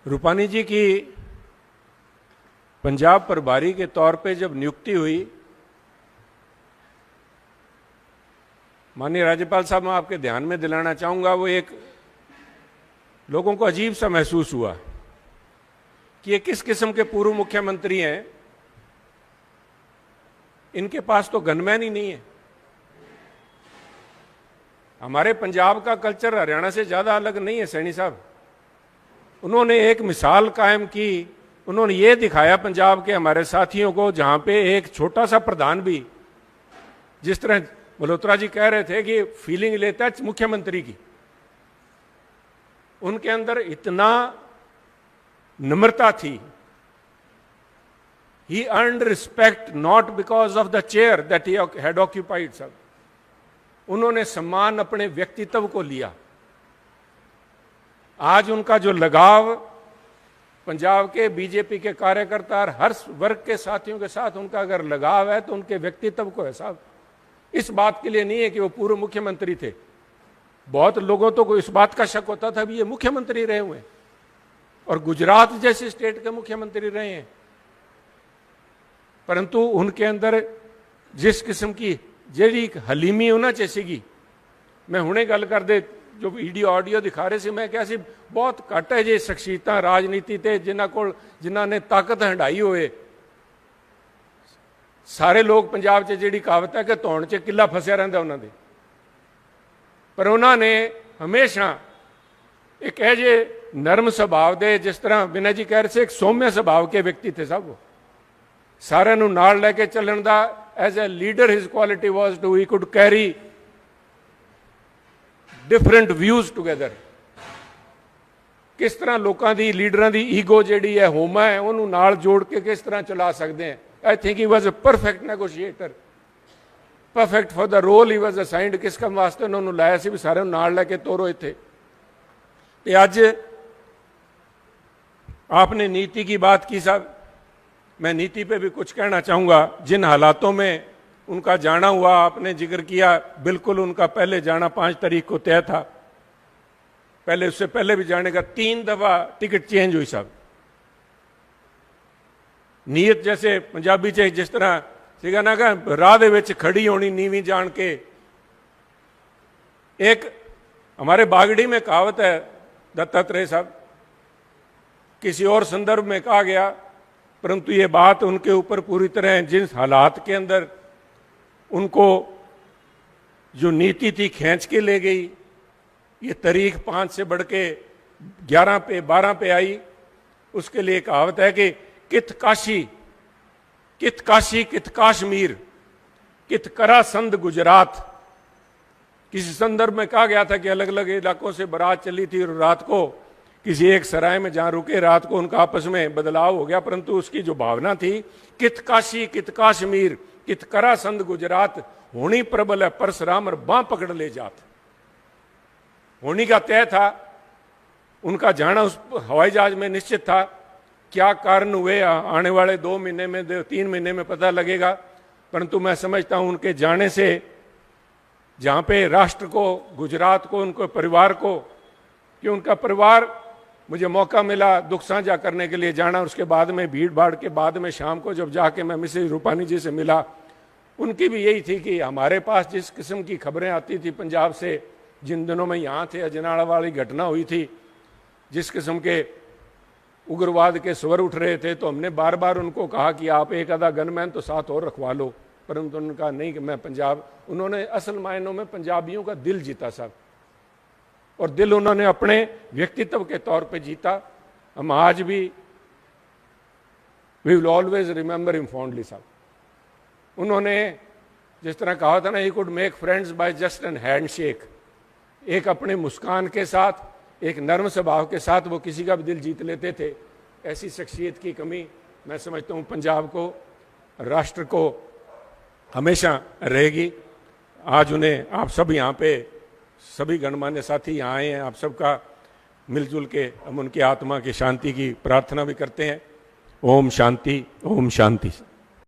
रूपानी जी की पंजाब प्रभारी के तौर पे जब नियुक्ति हुई, माननीय राज्यपाल साहब, मैं आपके ध्यान में दिलाना चाहूंगा, वो एक लोगों को अजीब सा महसूस हुआ कि ये किस किस्म के पूर्व मुख्यमंत्री हैं, इनके पास तो गनमैन ही नहीं है। हमारे पंजाब का कल्चर हरियाणा से ज्यादा अलग नहीं है सैनी साहब। उन्होंने एक मिसाल कायम की, उन्होंने ये दिखाया पंजाब के हमारे साथियों को, जहां पे एक छोटा सा प्रधान भी, जिस तरह मल्होत्रा जी कह रहे थे कि फीलिंग लेता है मुख्यमंत्री की, उनके अंदर इतना नम्रता थी। He earned respect not because of the chair that he had occupied, sir. उन्होंने सम्मान अपने व्यक्तित्व को लिया। आज उनका जो लगाव पंजाब के बीजेपी के कार्यकर्ता और हर वर्ग के साथियों के साथ उनका अगर लगाव है तो उनके व्यक्तित्व को है साहब। इस बात के लिए नहीं है कि वो पूर्व मुख्यमंत्री थे। बहुत लोगों तो इस बात का शक होता था भी ये मुख्यमंत्री रहे हुए और गुजरात जैसे स्टेट के मुख्यमंत्री रहे हैं, परंतु उनके अंदर जिस किस्म की जेडी हलीमी होना चाहिए। मैं हुणे गल कर दे जो वीडियो ऑडियो दिखा रहे सी, मैं क्या सी बहुत घट है जे शख्सियत राजनीति ते जिन्हां ने ताकत हंडाई होए। सारे लोग पंजाब च जिहड़ी कहावत है कि धौण च किला फसिया रहिंदा उन्हां दे, पर उन्होंने हमेशा एक ऐजे नरम स्वभाव दे, जिस तरह विनय जी कह रहे थे, एक सौम्य स्वभाव के व्यक्ति थे साहब। वो सारे नूं नाल लैके चलण दा as a leader his quality was to he could carry different views together. किस तरह लोगों की लीडर की ईगो जी है, होमा है, उन्होंने नाल जोड़ के किस तरह चला सकते हैं। I think he was a perfect negotiator, perfect for the role he was assigned. किस काम वास्ते उन्होंने लाया सी भी सारे नाल लैके तोरो इत्थे। ते अज आपने नीति की बात की साहब, मैं नीति पे भी कुछ कहना चाहूँगा। जिन हालातों में उनका जाना हुआ आपने जिक्र किया, बिल्कुल उनका पहले जाना 5 तारीख को तय था। पहले उससे पहले भी जाने का 3 दफा टिकट चेंज हुई साहब। नीयत जैसे पंजाबी च जिस तरह सीगा ना का राह दे विच खड़ी होनी नीवी जान के। एक हमारे बागड़ी में कहावत है दत्तात्रेय साहब, किसी और संदर्भ में कहा गया, परंतु ये बात उनके ऊपर पूरी तरह, जिस हालात के अंदर उनको जो नीति थी खींच के ले गई, ये तारीख 5 से बढ़ के 11 पे 12 पे आई। उसके लिए कहावत है कि कित काशी कित काशी कित काश्मीर कित करा संद गुजरात। किसी संदर्भ में कहा गया था कि अलग अलग इलाकों से बारात चली थी और रात को किसी एक सराय में जहां रुके, रात को उनका आपस में बदलाव हो गया, परंतु उसकी जो भावना थी कित काशी कित काश्मीर कित करा संद गुजरात, होनी प्रबल है परशुराम और बां पकड़ ले जात। होनी का तय था, उनका जाना उस हवाई जहाज में निश्चित था। क्या कारण हुए आने वाले 2 महीने में 3 महीने में पता लगेगा, परंतु मैं समझता हूं उनके जाने से जहां पे राष्ट्र को, गुजरात को, उनको परिवार को, कि उनका परिवार, मुझे मौका मिला दुख साझा करने के लिए जाना, उसके बाद में भीड़ भाड़ के बाद में शाम को जब जाके मैं मिसेज रूपानी जी से मिला, उनकी भी यही थी कि हमारे पास जिस किस्म की खबरें आती थी पंजाब से, जिन दिनों में यहाँ थे अजनाला वाली घटना हुई थी, जिस किस्म के उग्रवाद के स्वर उठ रहे थे, तो हमने बार बार उनको कहा कि आप एक आधा गनमैन तो साथ और रखवा लो, परंतु उन्होंने कहा नहीं कि मैं पंजाब, उन्होंने असल मायनों में पंजाबियों का दिल जीता साहब, और दिल उन्होंने अपने व्यक्तित्व के तौर पे जीता। हम आज भी we will always remember him fondly साहब। उन्होंने जिस तरह कहा था ना, he could make friends by just an handshake. एक अपने मुस्कान के साथ, एक नर्म स्वभाव के साथ वो किसी का भी दिल जीत लेते थे। ऐसी शख्सियत की कमी मैं समझता हूँ पंजाब को, राष्ट्र को हमेशा रहेगी। आज उन्हें आप सब यहाँ पे सभी गणमान्य साथी यहाँ आए हैं, आप सबका मिलजुल के हम उनकी आत्मा की शांति की प्रार्थना भी करते हैं। ओम शांति, ओम शांति।